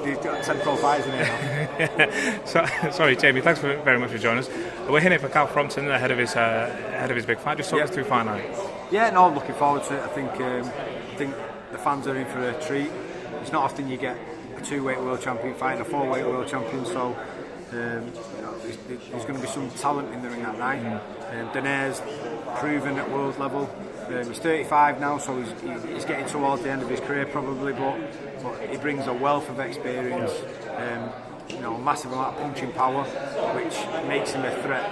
He's got 10 pro fighters in here now. Sorry, Jamie. Thanks very much for joining us. We're here for Cal Frampton ahead of his big fight. Just talk us through fight night. Yeah, no, I'm looking forward to it. I think the fans are in for a treat. It's not often you get a 2-weight world champion fighting a 4-weight world champion, so there's going to be some talent in the ring that night. Donaire's proven at world level. He's 35 now, so he's getting towards the end of his career probably, but he brings a wealth of experience, a massive amount of punching power, which makes him a threat.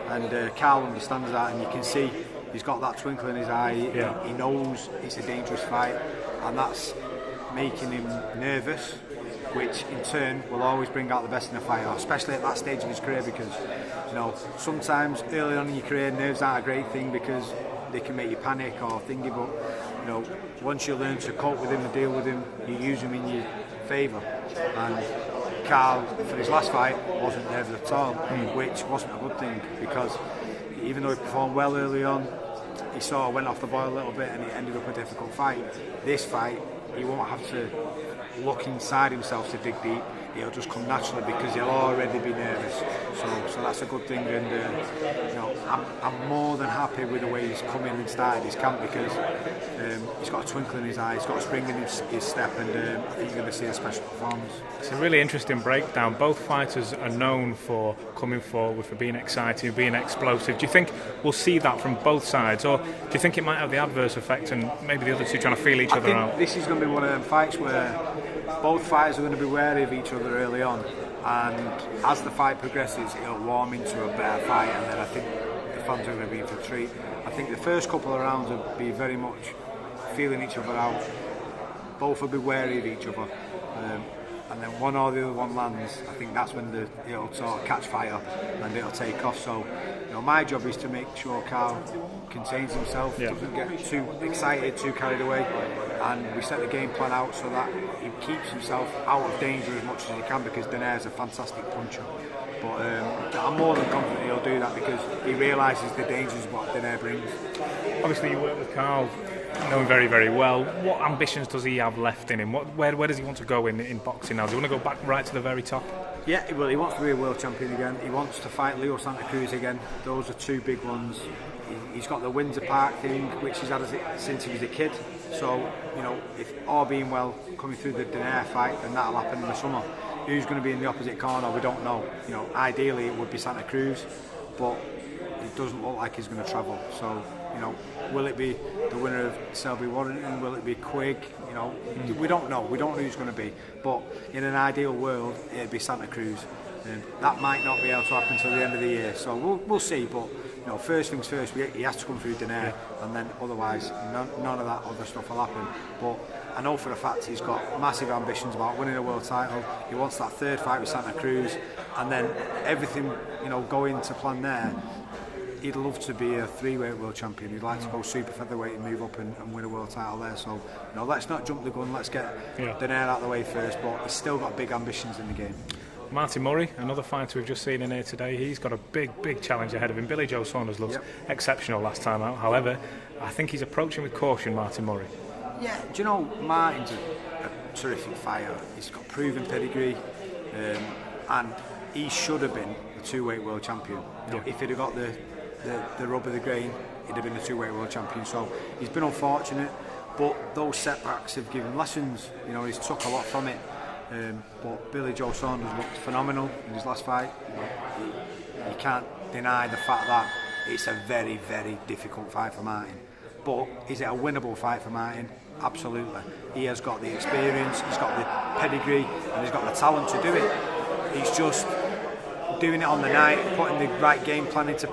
And Carl understands that, and you can see he's got that twinkle in his eye. He knows it's a dangerous fight, and that's making him nervous, which in turn will always bring out the best in a fighter, especially at that stage of his career, because sometimes early on in your career nerves aren't a great thing because they can make you panic or thingy, but once you learn to cope with him and deal with him, you use him in your favour. And Carl, for his last fight, wasn't nervous at all, which wasn't a good thing, because even though he performed well early on, he sort of went off the boil a little bit and it ended up a difficult fight. This fight, he won't have to look inside himself to dig deep. It'll just come naturally because he'll already be nervous. So that's a good thing, and I'm more than happy with the way he's come in and started his camp, because he's got a twinkle in his eye, he's got a spring in his step, and I think you're going to see a special performance. It's a really interesting breakdown. Both fighters are known for coming forward, for being exciting, being explosive. Do you think we'll see that from both sides, or do you think it might have the adverse effect and maybe the other two trying to feel each other out? This is going to be one of them fights where both fighters are going to be wary of each other early on, and as the fight progresses it'll warm into a better fight, and then I think the fans are going to be in for a treat. I think the first couple of rounds will be very much feeling each other out. Both will be wary of each other, and then one or the other one lands. I think that's when it'll sort of catch fire and it'll take off. So my job is to make sure Carl contains himself, doesn't get too excited, too carried away, and we set the game plan out so that he keeps himself out of danger as much as he can, because Donaire's a fantastic puncher. But I'm more than confident he'll do that because he realises the dangers of what Donaire brings. Obviously you work with Carl, know him very, very well. What ambitions does he have left in him? Where does he want to go in boxing now? Does he want to go back right to the very top? Yeah, well, he wants to be a world champion again. He wants to fight Leo Santa Cruz again. Those are two big ones. He's got the Windsor Park thing, which he's had since he was a kid. So, if all being well, coming through the Donaire fight, then that'll happen in the summer. Who's going to be in the opposite corner, we don't know. Ideally it would be Santa Cruz, but it doesn't look like he's going to travel. So, will it be the winner of Selby Warrington? Will it be Quigg? We don't know. We don't know who it's going to be. But in an ideal world, it'd be Santa Cruz. That might not be able to happen until the end of the year. So we'll see. But first things first, he has to come through Donaire, and then otherwise none of that other stuff will happen. But I know for a fact he's got massive ambitions about winning a world title. He wants that third fight with Santa Cruz, and then everything going to plan there. He'd love to be a 3-weight world champion. He'd like to go super featherweight and move up and win a world title there. So, let's not jump the gun. Let's get Donaire out of the way first. But he's still got big ambitions in the game. Martin Murray, another fighter we've just seen in here today. He's got a big challenge ahead of him. Billy Joe Saunders looks exceptional last time out. However, I think he's approaching with caution, Martin Murray. Yeah, do you know, Martin's a terrific fighter. He's got proven pedigree, and he should have been a 2-weight world champion. If he'd have got the rub of the grain, he'd have been a 2-weight world champion. So he's been unfortunate, but those setbacks have given lessons. He's took a lot from it. But Billy Joe Saunders looked phenomenal in his last fight. You can't deny the fact that it's a very, very difficult fight for Martin. But is it a winnable fight for Martin? Absolutely. He has got the experience, he's got the pedigree, and he's got the talent to do it. He's just doing it on the night, putting the right game plan into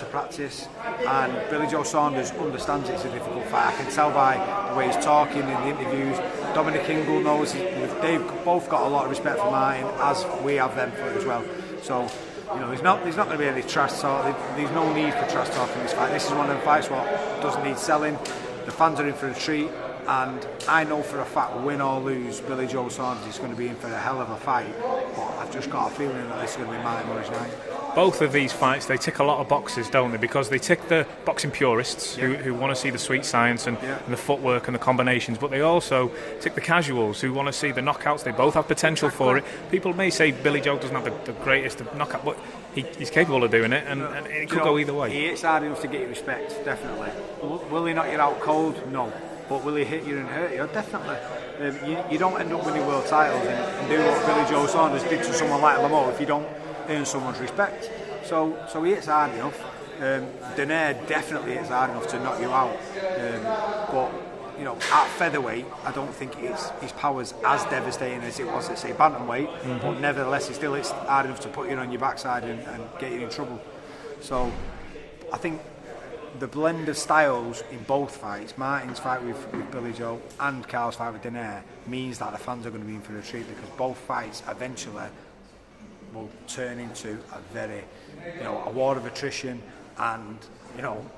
practice, and Billy Joe Saunders understands it's a difficult fight. I can tell by the way he's talking in the interviews. Dominic Ingle knows they've both got a lot of respect for Martin, as we have them for it as well. So, there's not going to be any trash talk. There's no need for trash talk in this fight. This is one of the fights what doesn't need selling. The fans are in for a treat, And I know for a fact, win or lose, Billy Joe Saunders is going to be in for a hell of a fight. But I've just got a feeling that this is going to be Martin Murray's night. Both of these fights, they tick a lot of boxes, don't they? Because they tick the boxing purists who want to see the sweet science and the footwork and the combinations, but they also tick the casuals who want to see the knockouts. They both have potential for it. People may say Billy Joe doesn't have the greatest knockout, but he's capable of doing it, and it could go either way. He hits hard enough to get you respect, definitely. Will he knock you out cold? No. But will he hit you and hurt you? Definitely. You don't end up winning world titles and do what Billy Joe Saunders did to someone like Lamont if you don't earn someone's respect. So he hits hard enough. Donaire definitely hits hard enough to knock you out. But at featherweight, I don't think his power's as devastating as it was at, say, bantamweight. But nevertheless, he still hits hard enough to put you on your backside and get you in trouble. So I think the blend of styles in both fights, Martin's fight with Billy Joe and Carl's fight with Donaire, means that the fans are going to be in for a treat, because both fights eventually will turn into a very, a war of attrition, and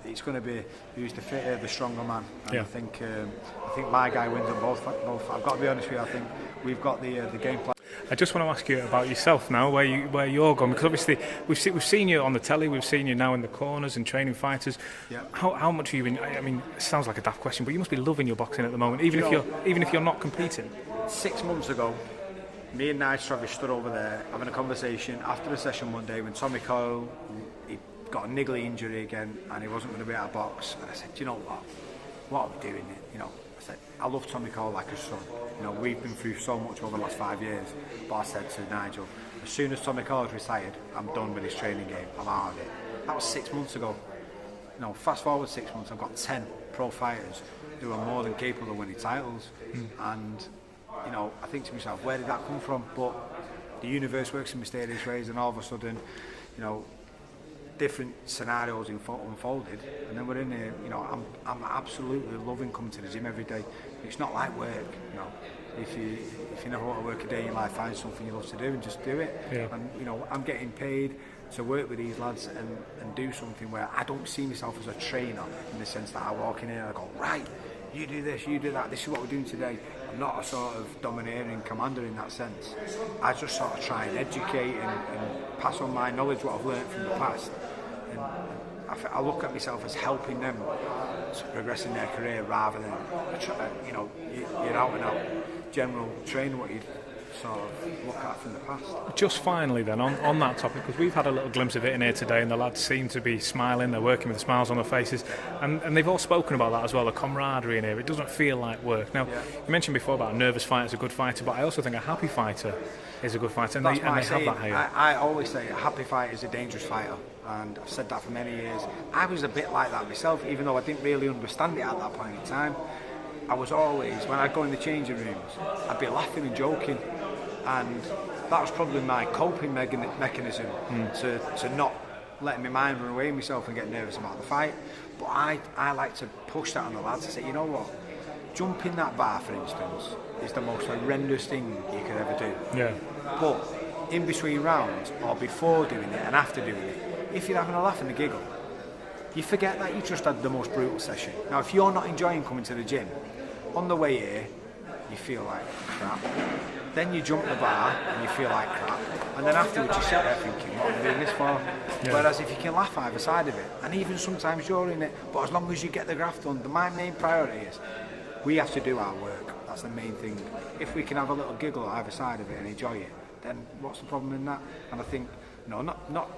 it's going to be who's the fitter, the stronger man. And I think my guy wins on both. I've got to be honest with you. I think we've got the game plan. I just want to ask you about yourself now, where you're going, because obviously we've seen you on the telly, we've seen you now in the corners and training fighters. Yeah. How much are you? I mean, it sounds like a daft question, but you must be loving your boxing at the moment, even if you're not competing. 6 months ago, me and Nigel Travis stood over there having a conversation after a session one day when Tommy Coyle, he got a niggly injury again and he wasn't going to be able to box. And I said, do you know what are we doing? I said, I love Tommy Coyle like a son. We've been through so much over the last 5 years. But I said to Nigel, as soon as Tommy Coyle's retired, I'm done with his training game. I'm out of it. That was 6 months ago. Fast forward 6 months, I've got 10 pro fighters who are more than capable of winning titles. And I think to myself, where did that come from? But the universe works in mysterious ways, and all of a sudden, different scenarios unfolded, and then we're in here. I'm absolutely loving coming to the gym every day. It's not like work. If you never want to work a day in your life, find something you love to do and just do it. Yeah. And I'm getting paid to work with these lads and do something where I don't see myself as a trainer, in the sense that I walk in here and I go, right, you do this, you do that, this is what we're doing today. I'm not a sort of domineering commander in that sense. I just sort of try and educate and pass on my knowledge, what I've learned from the past. And I look at myself as helping them to progress in their career, rather than, you're out and out general trainer, what you'd sort of look at from the past. Just finally then, on that topic, because we've had a little glimpse of it in here today, and the lads seem to be smiling, they're working with smiles on their faces, and they've all spoken about that as well, the camaraderie in here. It doesn't feel like work. Now, you mentioned before about a nervous fighter is a good fighter, but I also think a happy fighter is a good fighter, and they have that here. I always say a happy fighter is a dangerous fighter, and I've said that for many years. I was a bit like that myself, even though I didn't really understand it at that point in time. I was always, when I'd go in the changing rooms, I'd be laughing and joking, and that was probably my coping mechanism to not letting my mind run away with myself and get nervous about the fight. But I like to push that on the lads. I say, you know what, jumping that bar, for instance, is the most horrendous thing you could ever do. Yeah. But in between rounds, or before doing it and after doing it, if you're having a laugh and a giggle, you forget that you just had the most brutal session. Now, if you're not enjoying coming to the gym, on the way here, you feel like crap. Then you jump the bar and you feel like crap. And then afterwards you sit there thinking, what am I doing this for? Yeah. Whereas if you can laugh either side of it, and even sometimes you're in it, but as long as you get the graft done, my main priority is we have to do our work. That's the main thing. If we can have a little giggle either side of it and enjoy it, then what's the problem in that? And I think, not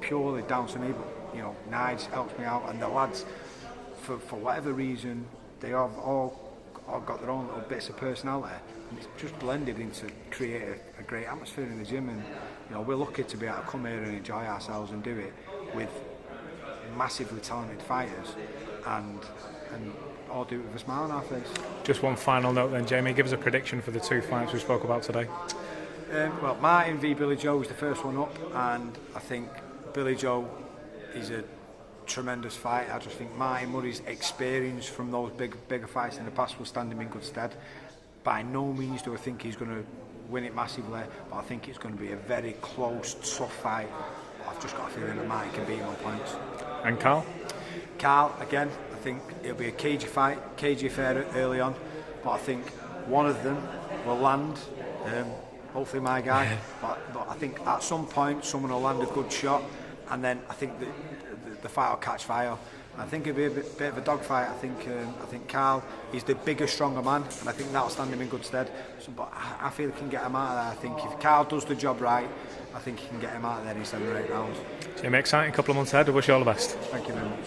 purely down to me, but Nige helps me out, and the lads, for whatever reason, they have all got their own little bits of personality, and it's just blended into create a great atmosphere in the gym. And we're lucky to be able to come here and enjoy ourselves and do it with massively talented fighters, and all do it with a smile on our face. Just one final note then, Jamie, give us a prediction for the two fights we spoke about today. Well, Martin v Billy Joe is the first one up, and I think Billy Joe is a tremendous fight. I just think Martin Murray's experience from those bigger fights in the past will stand him in good stead. By no means do I think he's going to win it massively, but I think it's going to be a very close, tough fight. I've just got a feeling that Martin can beat him on points. And Carl? Carl, again, I I think it'll be a cagey affair early on, but I think one of them will land. Hopefully my guy, but I think at some point someone will land a good shot, and then I think the fight will catch fire. I think it'll be a bit of a dogfight. I think Carl, he's the bigger, stronger man, and I think that'll stand him in good stead. But I feel he can get him out of there. I think if Carl does the job right, I think he can get him out of there in 7 or 8 rounds. Jimmy, exciting couple of months ahead. I wish you all the best. Thank you very much.